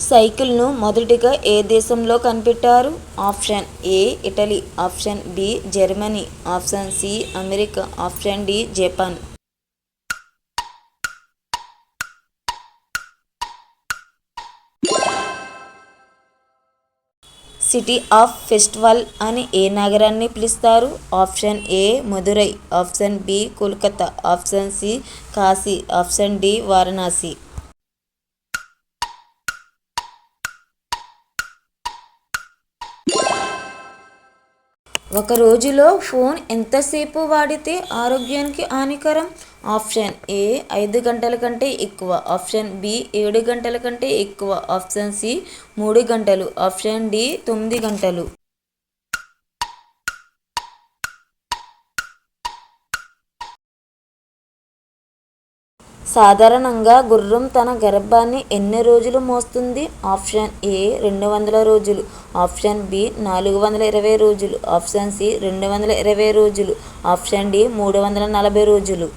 సైకిల్ను మొదటిగా ఏ దేశంలో కనిపెట్టారు? Option A Italy, option B Germany, option C America, option D Japan. City of festival అని ఏ నగరాన్ని పిలుస్తారు? Option A Madurai, option B Kolkata, option C Kashi, option D Varanasi. ఒక రోజులో ఫోన్ ఎంతసేపు వాడితే ఆరోగ్యానికి హానికరం? ఆప్షన్ ఏ 5 గంటల కంటే ఎక్కువ, ఆప్షన్ బి 7 గంటల కంటే ఎక్కువ, ఆప్షన్ సి 3 గంటలు, ఆప్షన్ డి 9 గంటలు. సాధారణంగా గుర్రం తన గర్భాన్ని ఎన్ని రోజులు మోస్తుంది? ఆప్షన్ ఏ 200 రోజులు, ఆప్షన్ బి 420 రోజులు, ఆప్షన్ సి 220 రోజులు, ఆప్షన్ డి 340 రోజులు.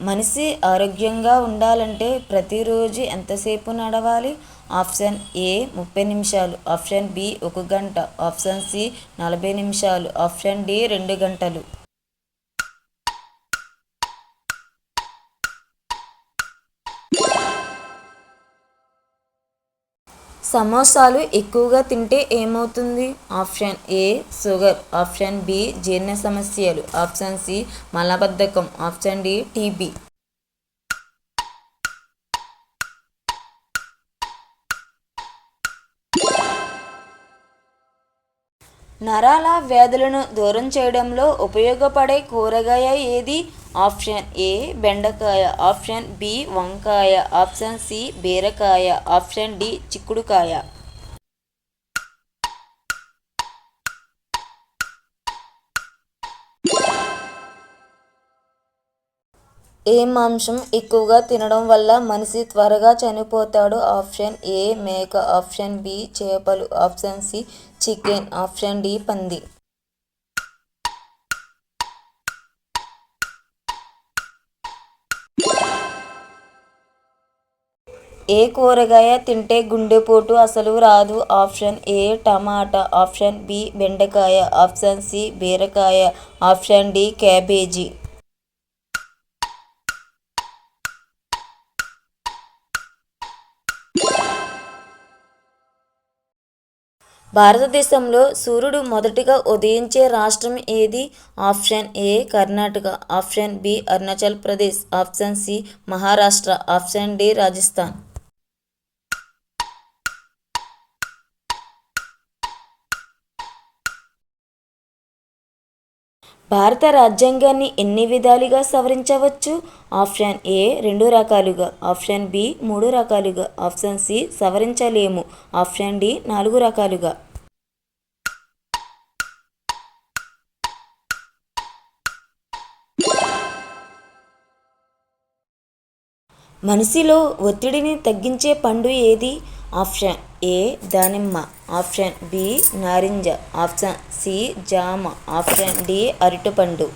మనిషి ఆరోగ్యంగా ఉండాలంటే ప్రతిరోజు ఎంతసేపు నడవాలి? ఆప్షన్ ఏ 30 నిమిషాలు, ఆప్షన్ బి 1 గంట, ఆప్షన్ సి 40 నిమిషాలు, ఆప్షన్ డి 2 గంటలు. సమోసాలు ఎక్కువగా తింటే ఏమవుతుంది? Option A sugar, option B జీర్ణ సమస్యలు, ఆప్షన్ సి మలబద్ధకం, ఆప్షన్ డి టీబీ. నరాల వ్యాధులను దూరం చేయడంలో ఉపయోగపడే కూరగాయ ఏది? ఆప్షన్ ఏ బెండకాయ, ఆప్షన్ బి వంకాయ, ఆప్షన్ సి బీరకాయ, ఆప్షన్ డి చిక్కుడుకాయ. ఏ మాంసం ఎక్కువగా తినడం వల్ల మనిషి త్వరగా చనిపోతాడు? ఆప్షన్ ఏ మేక, ఆప్షన్ బి చేపలు, option C chicken, option D పంది. ఏ కూరగాయ తింటే గుండెపోటు అసలు రాదు? Option A tomato, option B బెండకాయ, ఆప్షన్ సి బీరకాయ, ఆప్షన్ డి క్యాబేజీ. భారతదేశంలో సూర్యుడు మొదటగా ఉదయించే రాష్ట్రం ఏది? Option A Karnataka, option B Arunachal Pradesh, option C Maharashtra, option D Rajasthan. భారత రాజ్యాంగాన్ని ఎన్ని విధాలుగా సవరించవచ్చు? ఆప్షన్ ఏ 2 రకాలుగా, ఆప్షన్ బి 3 రకాలుగా, ఆప్షన్ సి సవరించలేము, ఆప్షన్ డి 4 రకాలుగా. మనిషిలో ఒత్తిడిని తగ్గించే పండు ఏది? ఆప్షన్ ఏ దానిమ్మ, ఆప్షన్ బి నారింజ, ఆప్షన్ సి జామ, ఆప్షన్ డి అరటిపండు.